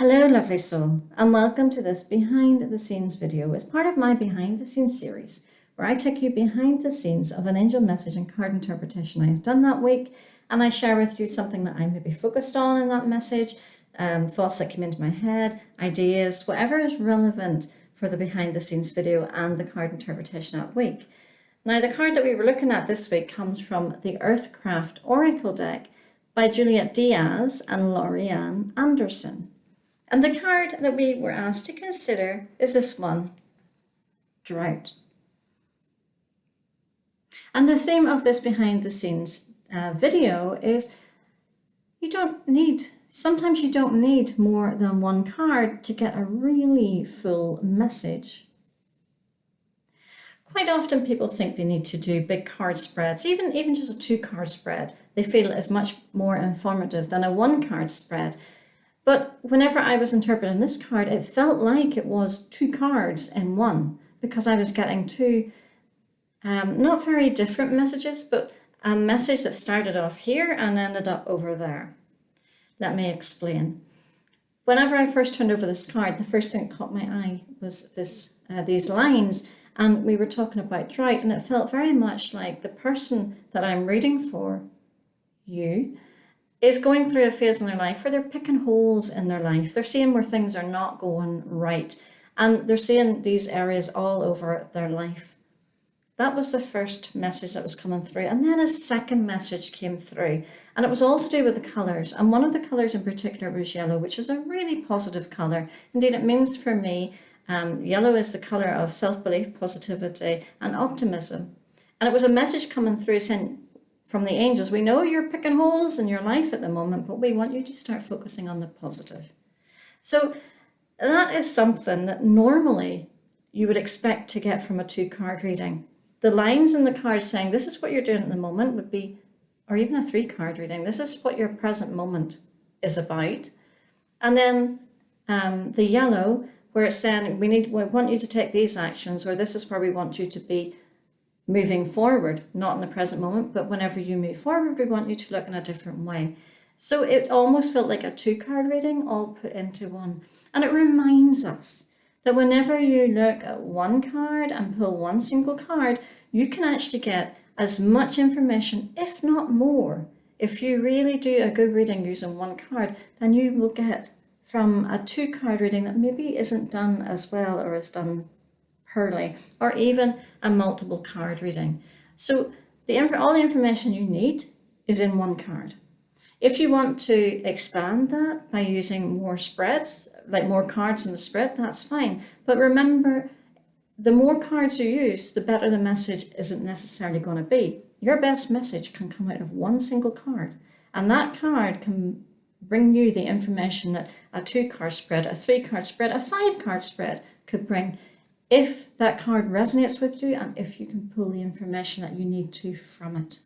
Hello, lovely soul, and welcome to this behind the scenes video as part of my behind the scenes series, where I take you behind the scenes of an angel message and card interpretation I have done that week, and I share with you something that I may be focused on in that message, thoughts that came into my head, ideas, whatever is relevant for the behind the scenes video and the card interpretation that week. Now, the card that we were looking at this week comes from the Earthcraft Oracle deck by Juliet Diaz and Lorianne Anderson. And the card that we were asked to consider is this one, Drought. And the theme of this behind the scenes video is sometimes you don't need more than one card to get a really full message. Quite often people think they need to do big card spreads, even just a 2-card spread. They feel is much more informative than a 1-card spread. But whenever I was interpreting this card, it felt like it was 2 cards in one, because I was getting two not very different messages, but a message that started off here and ended up over there. Let me explain. Whenever I first turned over this card, the first thing that caught my eye was these lines, and we were talking about drought, and it felt very much like the person that I'm reading for, you, is going through a phase in their life where they're picking holes in their life. They're seeing where things are not going right, and they're seeing these areas all over their life. That was the first message that was coming through, and then a second message came through, and it was all to do with the colours, and one of the colours in particular was yellow, which is a really positive colour. Indeed, it means for me, yellow is the colour of self-belief, positivity, and optimism. And it was a message coming through saying, from the angels, we know you're picking holes in your life at the moment, but we want you to start focusing on the positive. So that is something that normally you would expect to get from a 2-card reading. The lines in the card saying this is what you're doing at the moment would be, or even a 3-card reading, this is what your present moment is about. And then the yellow, where it's saying we want you to take these actions, or this is where we want you to be moving forward, not in the present moment, but whenever you move forward, we want you to look in a different way. So it almost felt like a 2-card reading all put into one. And it reminds us that whenever you look at one card and pull one single card, you can actually get as much information, if not more. If you really do a good reading using one card, then you will get from a 2-card reading that maybe isn't done as well or is done poorly, or even a multiple card reading. So all the information you need is in one card. If you want to expand that by using more spreads, like more cards in the spread, that's fine. But remember, the more cards you use, the better the message isn't necessarily going to be. Your best message can come out of one single card, and that card can bring you the information that a 2-card spread, a 3-card spread, a 5-card spread could bring, if that card resonates with you and if you can pull the information that you need to from it.